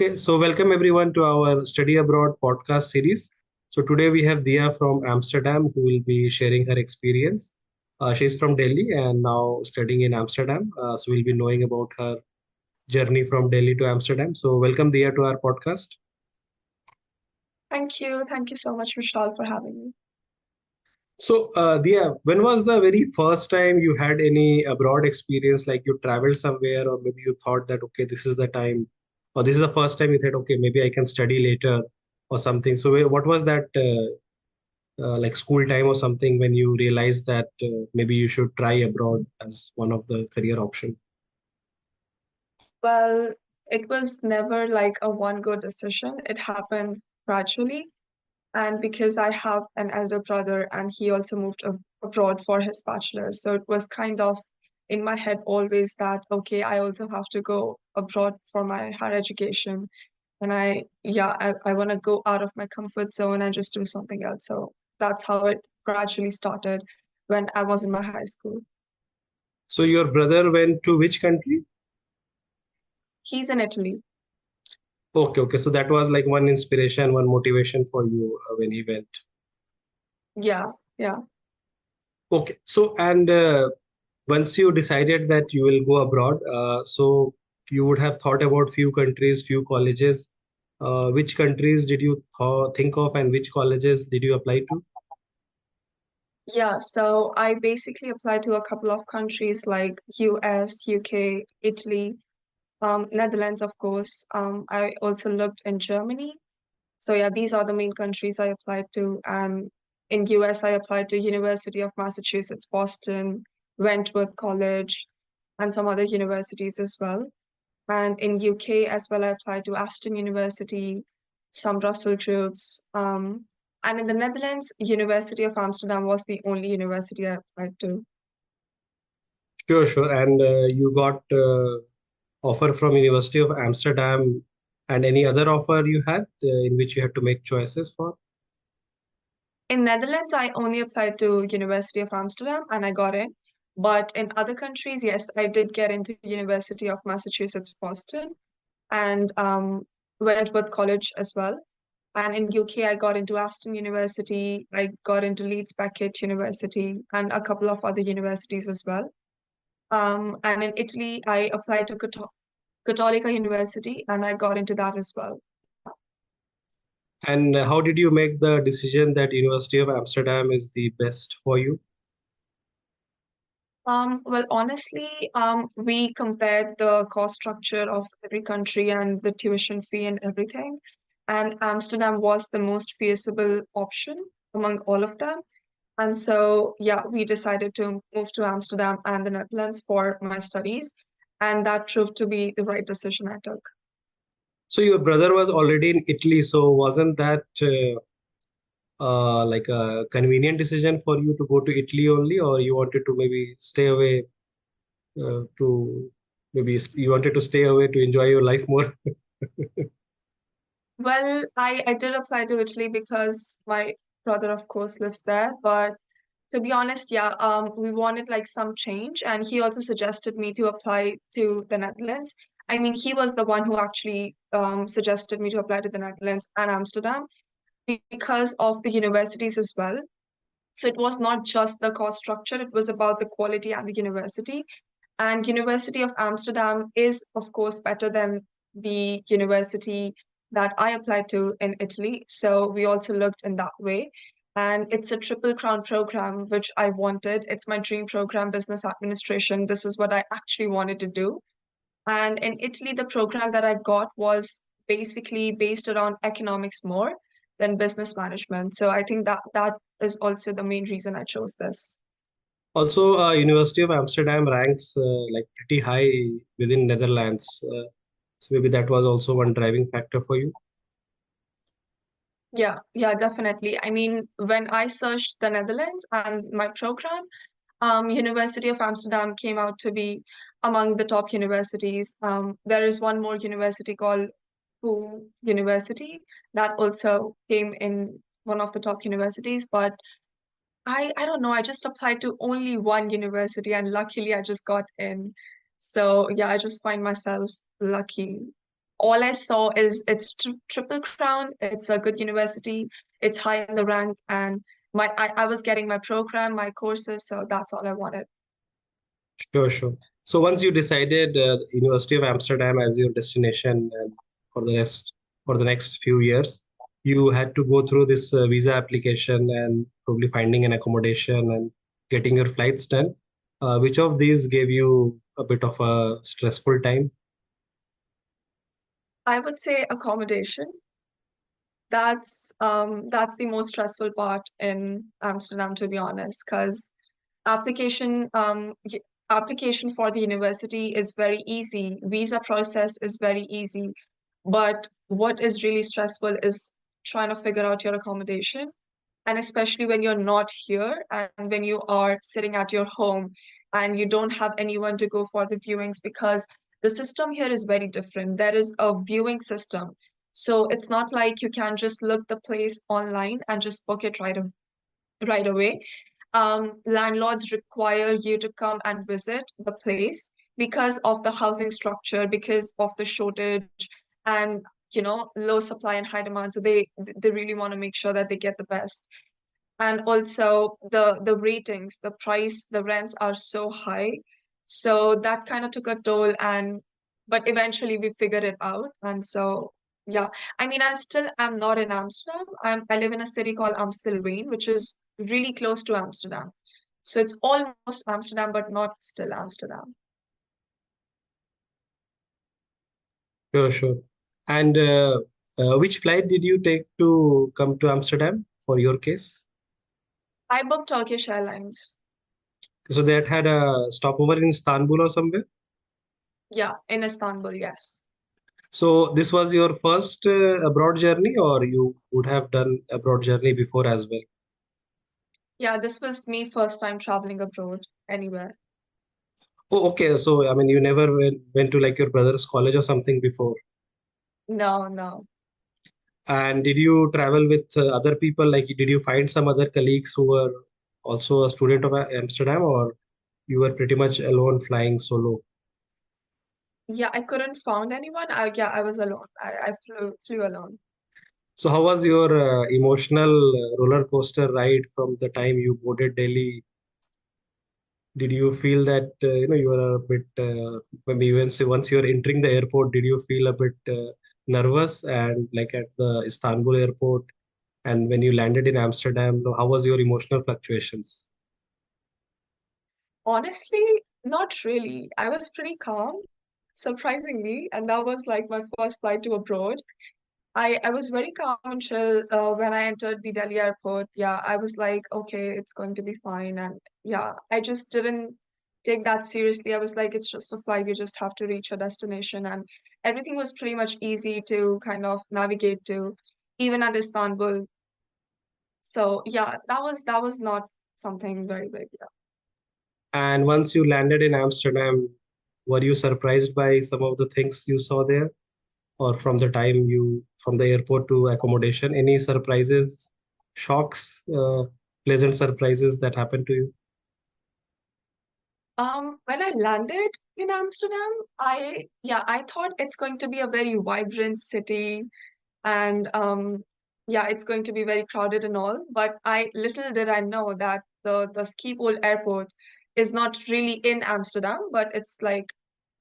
Okay, so welcome everyone to our Study Abroad podcast series. So today we have Dia from Amsterdam who will be sharing her experience. She's from Delhi and now studying in Amsterdam. So we'll be knowing about her journey from Delhi to Amsterdam. So welcome Dia to our podcast. Thank you. Thank you so much, Vishal, for having me. So Dia, when was the very first time you had any abroad experience, like you traveled somewhere or maybe you thought that, okay, this is the time, or this is the first time you thought, okay, maybe I can study later or something. So what was that like school time or something when you realized that maybe you should try abroad as one of the career option? Well, it was never like a one go decision. It happened gradually. And because I have an elder brother and he also moved abroad for his bachelor's. So it was kind of in my head always that, okay, I also have to go abroad for my higher education. And I want to go out of my comfort zone and just do something else. So that's how it gradually started when I was in my high school. So your brother went to which country? He's in Italy. Okay, okay. So that was like one inspiration, one motivation for you when he went. Yeah, yeah. Okay. So and once you decided that you will go abroad, so you would have thought about few countries, few colleges. Which countries did you think of, and which colleges did you apply to? Yeah, so I basically applied to a couple of countries like US, UK, Italy, Netherlands, of course. I also looked in Germany. So yeah, these are the main countries I applied to. In US, I applied to University of Massachusetts, Boston, Wentworth College, and some other universities as well. And in UK as well, I applied to Aston University, some Russell groups. And in the Netherlands, University of Amsterdam was the only university I applied to. Sure, sure. And you got offer from University of Amsterdam and any other offer you had in which you had to make choices for? In Netherlands, I only applied to University of Amsterdam and I got in. But in other countries, yes, I did get into University of Massachusetts, Boston, and Wentworth College as well. And in UK, I got into Aston University, I got into Leeds Beckett University, and a couple of other universities as well. And in Italy, I applied to Cattolica University, and I got into that as well. And how did you make the decision that University of Amsterdam is the best for you? Well, honestly, we compared the cost structure of every country and the tuition fee and everything. And Amsterdam was the most feasible option among all of them. And so, yeah, we decided to move to Amsterdam and the Netherlands for my studies. And that proved to be the right decision I took. So your brother was already in Italy, so wasn't that like a convenient decision for you to go to Italy only, or you wanted to maybe stay away to maybe you wanted to stay away to enjoy your life more? Well, I did apply to Italy because my brother, of course, lives there. But to be honest, yeah, we wanted like some change, and he also suggested me to apply to the Netherlands. I mean, he was the one who actually suggested me to apply to the Netherlands and Amsterdam because of the universities as well. So it was not just the cost structure, it was about the quality and the university. And University of Amsterdam is, of course, better than the university that I applied to in Italy. So we also looked in that way. And it's a triple crown program, which I wanted. It's my dream program, business administration. This is what I actually wanted to do. And in Italy, the program that I got was basically based around economics more than business management. So I think that is also the main reason I chose this. Also, University of Amsterdam ranks like pretty high within Netherlands. So maybe that was also one driving factor for you. Yeah, yeah, definitely. I mean, when I searched the Netherlands and my program, University of Amsterdam came out to be among the top universities. There is one more university called University that also came in one of the top universities, but I don't know, I just applied to only one university and luckily I just got in. So yeah, I just find myself lucky. All I saw is it's triple crown, it's a good university, it's high in the rank, and I was getting my program, my courses, so that's all I wanted. Sure, sure. So once you decided University of Amsterdam as your destination for the rest for the next few years, you had to go through this visa application and probably finding an accommodation and getting your flights done. Which of these gave you a bit of a stressful time? I would say accommodation. That's the most stressful part in Amsterdam, to be honest, because application application for the university is very easy. Visa process is very easy. But what is really stressful is trying to figure out your accommodation. And especially when you're not here and when you are sitting at your home and you don't have anyone to go for the viewings, because the system here is very different. There is a viewing system. So it's not like you can just look the place online and just book it right away. Landlords require you to come and visit the place because of the housing structure, because of the shortage and low supply and high demand. So they really want to make sure that they get the best. And also the ratings, the price, the rents are so high. So that kind of took a toll, and but eventually we figured it out. And so yeah, I mean, I still am not in Amsterdam. I live in a city called Amstelveen, which is really close to Amsterdam. So it's almost Amsterdam, but not still Amsterdam. Sure, sure. And which flight did you take to come to Amsterdam for your case? I booked Turkish Airlines. So that had a stopover in Istanbul or somewhere? Yeah, in Istanbul, yes. So this was your first abroad journey, or you would have done abroad journey before as well? Yeah, this was me first time traveling abroad anywhere. Oh, okay. So I mean, you never went to like your brother's college or something before. No, no. And did you travel with other people? Like, did you find some other colleagues who were also a student of Amsterdam, or you were pretty much alone flying solo? Yeah, I couldn't found anyone. I was alone. I flew alone. So how was your emotional roller coaster ride from the time you boarded Delhi? Did you feel that you were a bit maybe even say once you're entering the airport, did you feel a bit nervous and like at the Istanbul airport and when you landed in Amsterdam, how was your emotional fluctuations? Honestly, not really. I was pretty calm, surprisingly, and that was like my first flight to abroad. I was very calm and chill when I entered the Delhi airport. Yeah, I was like, okay, it's going to be fine. And yeah, I just didn't take that seriously. I was like, it's just a flight. You just have to reach your destination. And everything was pretty much easy to kind of navigate to, even at Istanbul. So yeah, that was not something very big. Yeah. And once you landed in Amsterdam, were you surprised by some of the things you saw there? Or from the time you from the airport to accommodation, any surprises, shocks, pleasant surprises that happened to you? When I landed in Amsterdam, I thought it's going to be a very vibrant city and yeah, it's going to be very crowded and all. But I little did I know that the Schiphol airport is not really in Amsterdam, but it's like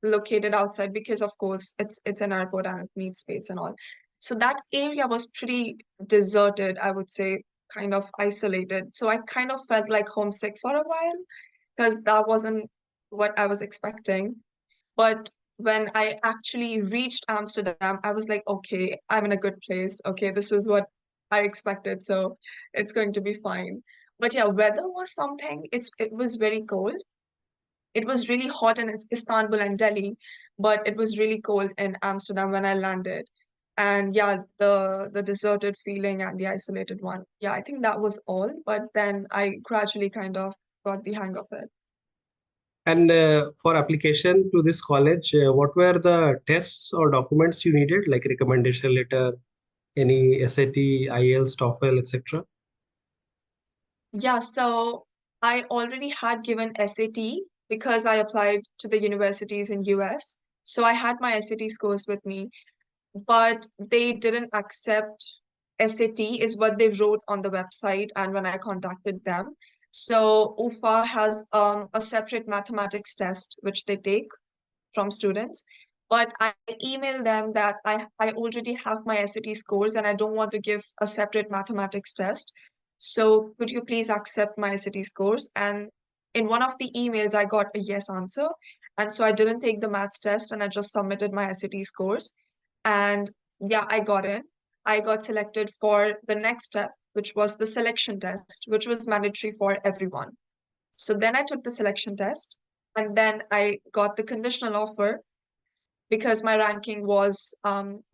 located outside because of course it's an airport and it needs space and all. So that area was pretty deserted, I would say, kind of isolated. So I kind of felt like homesick for a while because that wasn't what I was expecting. But when I actually reached Amsterdam, I was like, okay, I'm in a good place. Okay, this is what I expected, so it's going to be fine. But yeah, weather was something. It was very cold. It was really hot in Istanbul and Delhi, but it was really cold in Amsterdam when I landed. And yeah, the deserted feeling and the isolated one. Yeah, I think that was all. But then I gradually kind of got the hang of it. And for application to this college, what were the tests or documents you needed, like recommendation letter, any SAT, IELTS, TOEFL, etc.? Yeah, so I already had given SAT because I applied to the universities in US. So I had my SAT scores with me. but they didn't accept SAT is what they wrote on the website and when I contacted them. So UFA has a separate mathematics test which they take from students. But I emailed them that I already have my SAT scores and I don't want to give a separate mathematics test. So could you please accept my SAT scores? And in one of the emails, I got a yes answer. And so I didn't take the maths test and I just submitted my SAT scores. And yeah, I got in. I got selected for the next step, which was the selection test, which was mandatory for everyone. So then I took the selection test and then I got the conditional offer because my ranking was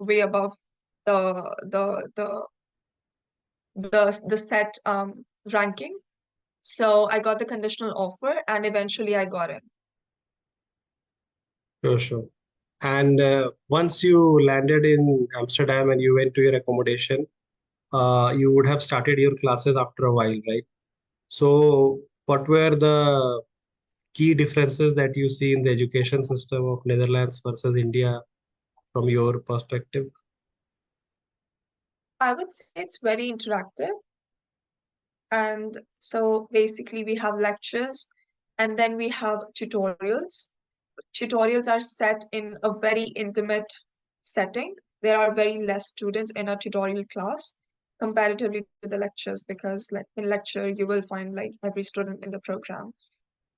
way above the the the the set ranking. So I got the conditional offer and eventually I got it. Sure, sure. And once you landed in Amsterdam and you went to your accommodation, you would have started your classes after a while, right? So, what were the key differences that you see in the education system of Netherlands versus India from your perspective? I would say it's very interactive. And so basically we have lectures and then we have tutorials. Tutorials are set in a very intimate setting. There are very less students in a tutorial class comparatively to the lectures because like in lecture you will find like every student in the program.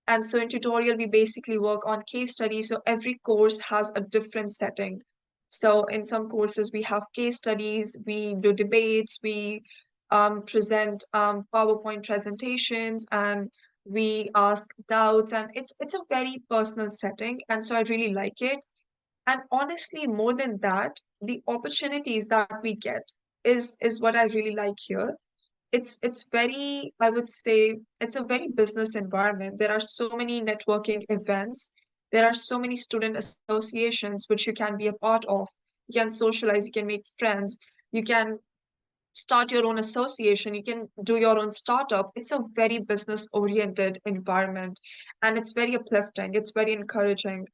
And so in tutorial, we basically work on case studies. So every course has a different setting. So in some courses, we have case studies, we do debates, we present PowerPoint presentations, and we ask doubts. And it's a very personal setting. And so I really like it. And honestly, more than that, the opportunities that we get is what I really like here. It's very, I would say, it's a very business environment. There are so many networking events. There are so many student associations which you can be a part of. You can socialize, you can make friends, you can start your own association, you can do your own startup. It's a very business oriented environment and it's very uplifting, it's very encouraging.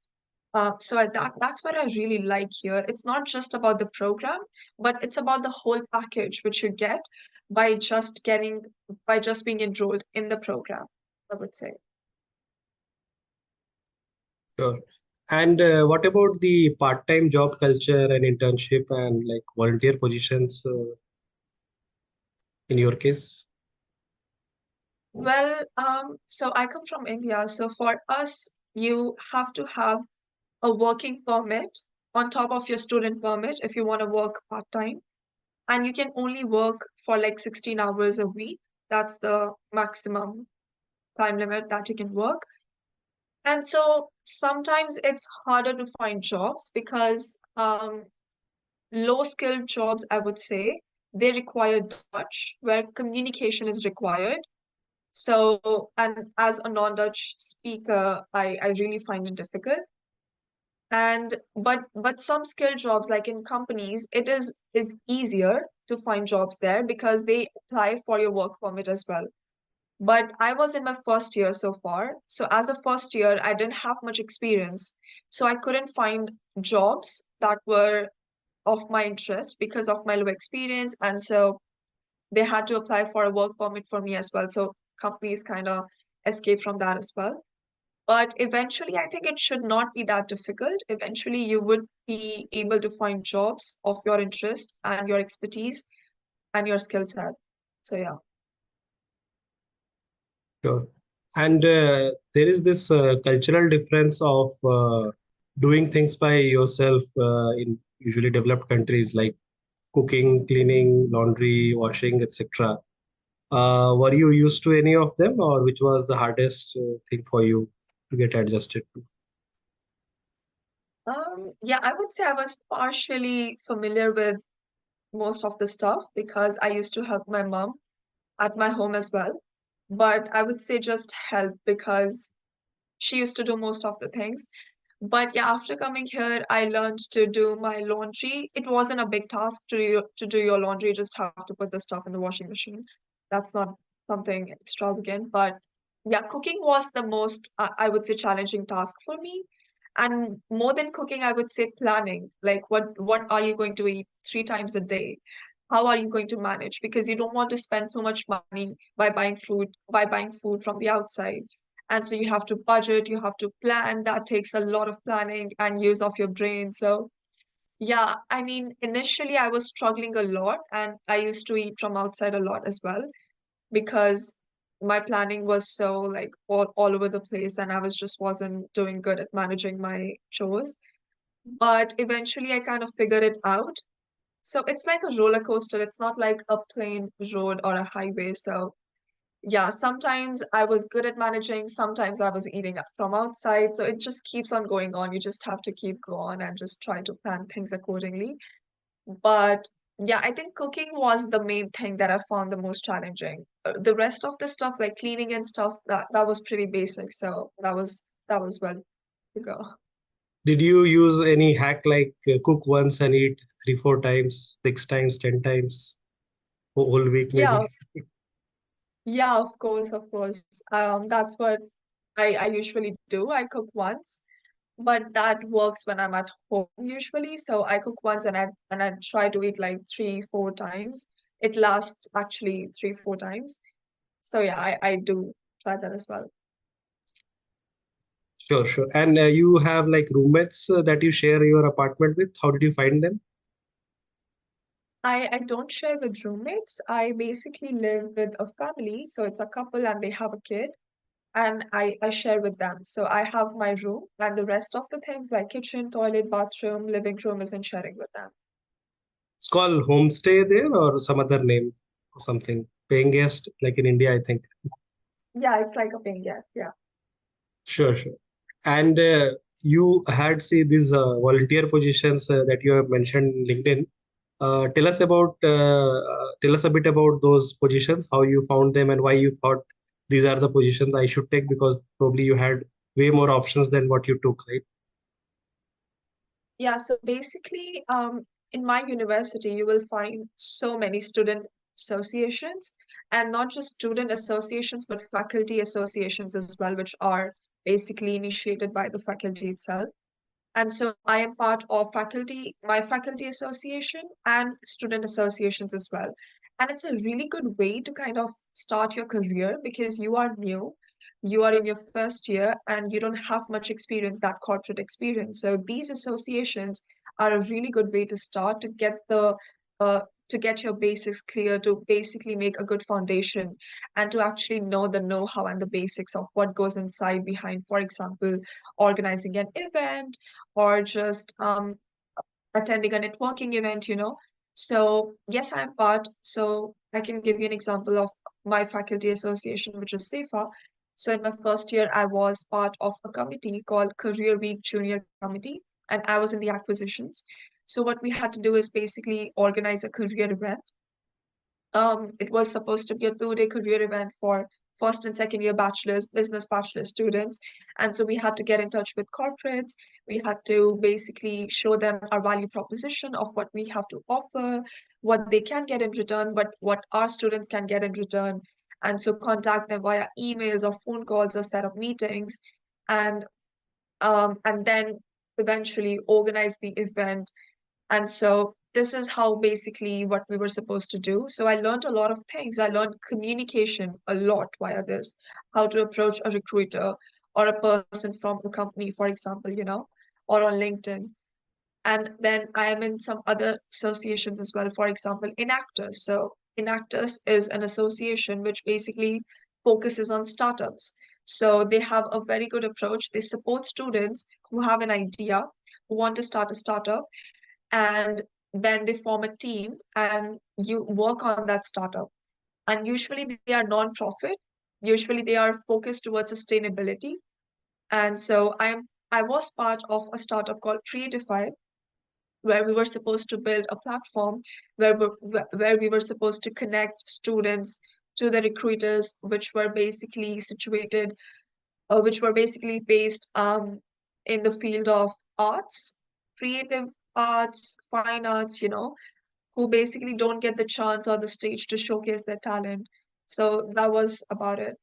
That's what I really like here. It's not just about the program, but it's about the whole package which you get by just getting by just being enrolled in the program, I would say. Sure. And what about the part-time job culture and internship and like volunteer positions in your case? Well, so I come from India, so for us, you have to have a working permit on top of your student permit if you want to work part-time, and you can only work for like 16 hours a week. That's the maximum time limit that you can work. And so sometimes it's harder to find jobs because low skilled jobs, I would say, they require Dutch, where communication is required. So, and as a non-Dutch speaker, I really find it difficult. And but some skilled jobs, like in companies, it is easier to find jobs there because they apply for your work permit as well. But I was in my first year so far. So as a first year, I didn't have much experience. So I couldn't find jobs that were of my interest because of my low experience. And so they had to apply for a work permit for me as well. So companies kind of escape from that as well. But eventually, I think it should not be that difficult. Eventually, you would be able to find jobs of your interest and your expertise and your skill set. So yeah. Sure. And there is this cultural difference of doing things by yourself in usually developed countries like cooking, cleaning, laundry, washing, etc. Were you used to any of them, or which was the hardest thing for you to get adjusted to? Yeah, I would say I was partially familiar with most of the stuff because I used to help my mom at my home as well. But I would say just help because she used to do most of the things. But yeah, after coming here, I learned to do my laundry. It wasn't a big task to do your laundry. You just have to put the stuff in the washing machine. That's not something extravagant. But yeah, cooking was the most, I would say, challenging task for me. And more than cooking, I would say planning. Like what are you going to eat 3 times a day? How are you going to manage? Because you don't want to spend too much money by buying food from the outside. And so you have to budget, you have to plan. That takes a lot of planning and use of your brain. So yeah, I mean, initially I was struggling a lot and I used to eat from outside a lot as well because my planning was so like all over the place and I was just wasn't doing good at managing my chores. But eventually I kind of figured it out. So it's like a roller coaster. It's not like a plain road or a highway. So yeah, sometimes I was good at managing, sometimes I was eating from outside. So it just keeps on going on. You just have to keep going and just try to plan things accordingly. But yeah, I think cooking was the main thing that I found the most challenging. The rest of the stuff, like cleaning and stuff, that was pretty basic. So that was well to go. Did you use any hack like cook once and eat three, four times, six times, 10 times, whole week Yeah, maybe? yeah, of course, of course. That's what I usually do. I cook once, but that works when I'm at home usually. So I cook once and I try to eat like 3, 4 times. It lasts actually 3, 4 times. So yeah, I do try that as well. Sure, sure. And you have like roommates that you share your apartment with. How did you find them? I don't share with roommates. I basically live with a family, so it's a couple and they have a kid, and I share with them. So I have my room, and the rest of the things like kitchen, toilet, bathroom, living room isn't sharing with them. It's called homestay there or some other name or something. Paying guest, like in India, I think. Yeah, it's like a paying guest. Yeah. Sure, sure. And you had see these volunteer positions that you have mentioned in LinkedIn. Tell us a bit about those positions, how you found them, and why you thought these are the positions I should take because probably you had way more options than what you took, right? Yeah, so basically, in my university, you will find so many student associations, and not just student associations, but faculty associations as well, which are basically initiated by the faculty itself. And so I am part of my faculty association and student associations as well. And it's a really good way to kind of start your career because you are new, you are in your first year, and you don't have much experience, that corporate experience. So these associations are a really good way to start uh, to get your basics clear, to basically make a good foundation, and to actually know the know-how and the basics of what goes inside behind, for example, organizing an event or just attending a networking event. So yes, I'm part. So I can give you an example of my faculty association, which is SAFA. So in my first year, I was part of a committee called Career Week Junior Committee, and I was in the acquisitions. So what we had to do is basically organize a career event. It was supposed to be a 2-day career event for first and second year bachelor's, business bachelor students. And so we had to get in touch with corporates. We had to basically show them our value proposition of what we have to offer, what they can get in return, but what our students can get in return. And so contact them via emails or phone calls or set up meetings. And then eventually organize the event. And so this is how basically what we were supposed to do. So I learned a lot of things. I learned communication a lot via this, how to approach a recruiter or a person from a company, for example, or on LinkedIn. And then I am in some other associations as well, for example, Enactus. So Enactus is an association which basically focuses on startups. So they have a very good approach. They support students who have an idea, who want to start a startup, and then they form a team and you work on that startup. And usually they are non-profit. Usually they are focused towards sustainability. And so I was part of a startup called Creatify, where we were supposed to build a platform where we were supposed to connect students to the recruiters, which were basically based in the field of arts, creative arts, fine arts, who basically don't get the chance or the stage to showcase their talent. So that was about it.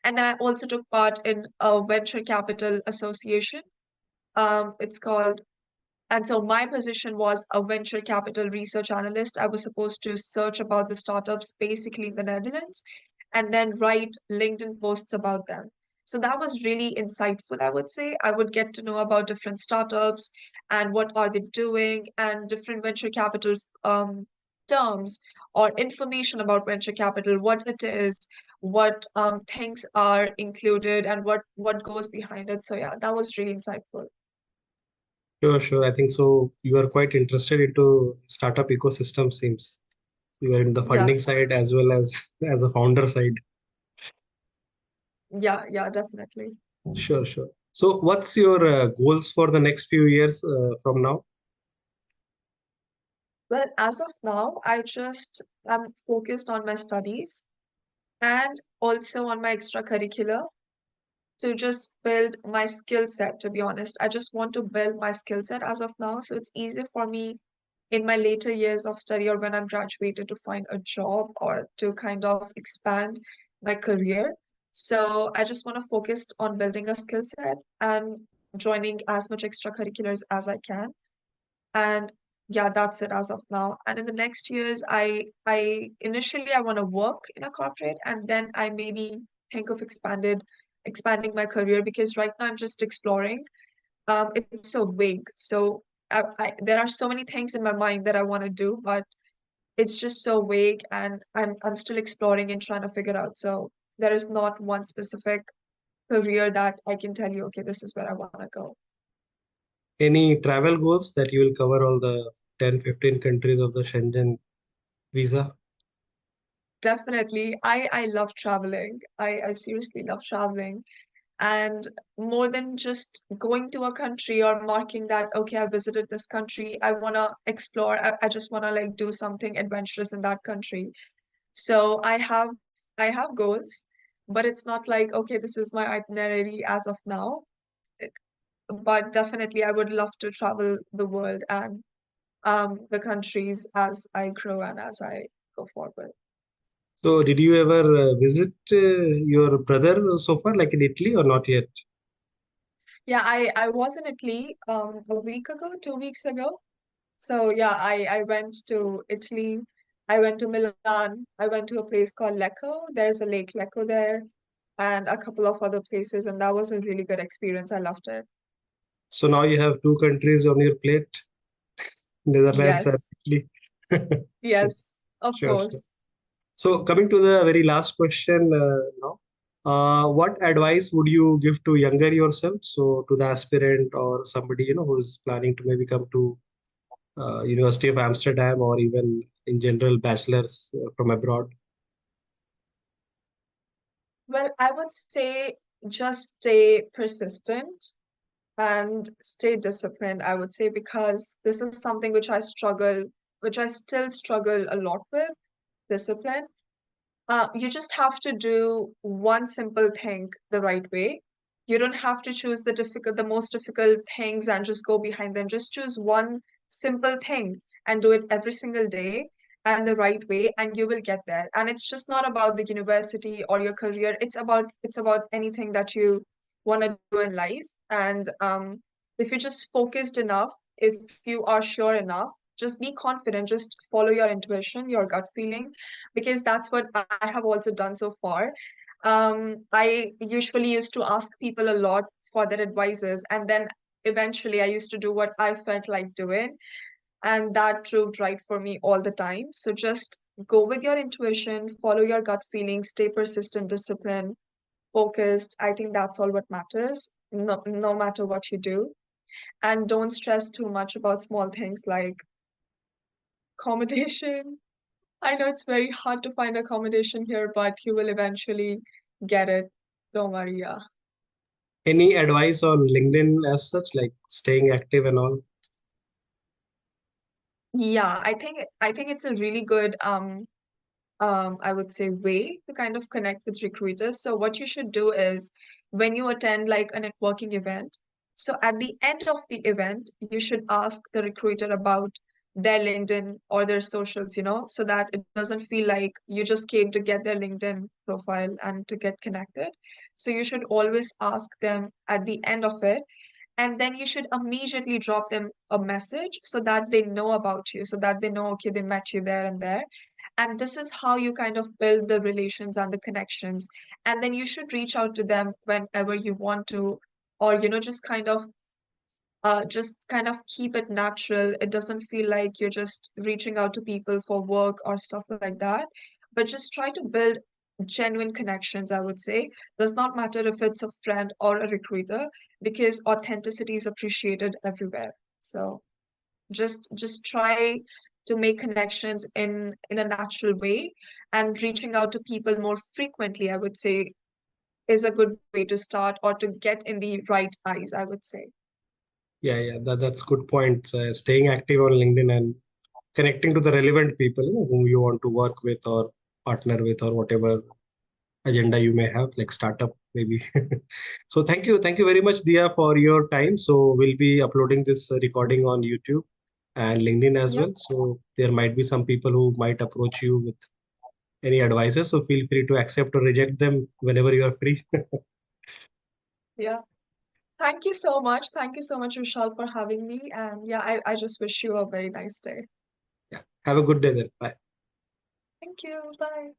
And then I also took part in a venture capital association It's called, and so my position was a venture capital research analyst. I was supposed to search about the startups basically in the Netherlands and then write LinkedIn posts about them. So that was really insightful, I would say. I would get to know about different startups and what are they doing and different venture capital terms or information about venture capital, what it is, what things are included and what goes behind it. So yeah, that was really insightful. Sure, sure. I think so. You are quite interested into startup ecosystem, seems. You are in the Yeah, funding side as well as as a founder side. yeah, definitely. Sure, sure. So, what's your goals for the next few years from now? Well, as of now, I'm focused on my studies and also on my extracurricular to just build my skill set, to be honest. I just want to build my skill set as of now. So it's easier for me in my later years of study or when I'm graduated to find a job or to kind of expand my career. So I just want to focus on building a skill set and joining as much extracurriculars as I can. And yeah, that's it as of now. And in the next years, I initially I want to work in a corporate and then I maybe think of expanding my career because right now I'm just exploring. It's so vague. So there are so many things in my mind that I want to do, but it's just so vague and I'm still exploring and trying to figure out. So there is not one specific career that I can tell you, okay, this is where I want to go. Any travel goals that you will cover all the 10, 15 countries of the Schengen visa? Definitely. I love traveling. I seriously love traveling. And more than just going to a country or marking that, okay, I visited this country, I want to explore. I just want to like do something adventurous in that country. So I have goals, but it's not like, okay, this is my itinerary as of now. It- But definitely I would love to travel the world and the countries as I grow and as I go forward. So, did you ever visit your brother so far, like in Italy, or not yet? Yeah, I was in Italy a week ago, 2 weeks ago. So yeah, I went to Italy. I went to Milan. I went to a place called Lecco. There's a Lake Lecco there, and a couple of other places, and that was a really good experience. I loved it. So now you have two countries on your plate, Netherlands and Yes, Italy. yes, of Sure, sure. course. So coming to the very last question now, what advice would you give to younger yourself? So to the aspirant or somebody who's planning to maybe come to University of Amsterdam or even in general bachelors from abroad. Well, I would say just stay persistent and stay disciplined, I would say, because this is something which I still struggle a lot with, discipline. You just have to do one simple thing the right way. You don't have to choose the most difficult things and just go behind them. Just choose one simple thing and do it every single day and the right way, and you will get there. And it's just not about the university or your career. It's about anything that you want to do in life. And if you're just focused enough, if you are sure enough, just be confident. Just follow your intuition, your gut feeling because that's what I have also done so far. I usually used to ask people a lot for their advices, and then eventually I used to do what I felt like doing, and that proved right for me all the time. So just go with your intuition, follow your gut feeling, stay persistent, disciplined, focused. I think that's all what matters, no matter what you do. And don't stress too much about small things like accommodation. I know it's very hard to find accommodation here, but you will eventually get it. Don't worry, yeah. Any advice on LinkedIn as such, like staying active and all? Yeah, I think it's a really good I would say way to kind of connect with recruiters. So what you should do is when you attend like a networking event, so at the end of the event, you should ask the recruiter about their LinkedIn or their socials, so that it doesn't feel like you just came to get their LinkedIn profile and to get connected. So you should always ask them at the end of it. and then you should immediately drop them a message so that they know about you, so that they know, okay, they met you there and there. And this is how you kind of build the relations and the connections. And then you should reach out to them whenever you want to, or, just kind of keep it natural. It doesn't feel like you're just reaching out to people for work or stuff like that. But just try to build genuine connections, I would say. Does not matter if it's a friend or a recruiter, because authenticity is appreciated everywhere. So just try to make connections in a natural way, and reaching out to people more frequently, I would say, is a good way to start, or to get in the right eyes, I would say. Yeah, yeah, that's good point. Staying active on LinkedIn and connecting to the relevant people, whom you want to work with or partner with or whatever agenda you may have, like startup maybe. So thank you very much, Dia, for your time. So we'll be uploading this recording on YouTube and LinkedIn as Yeah, well. So there might be some people who might approach you with any advices. So feel free to accept or reject them whenever you are free. yeah. Thank you so much. Thank you so much, Vishal, for having me. And yeah, I just wish you a very nice day. Yeah. Have a good day then. Bye. Thank you. Bye.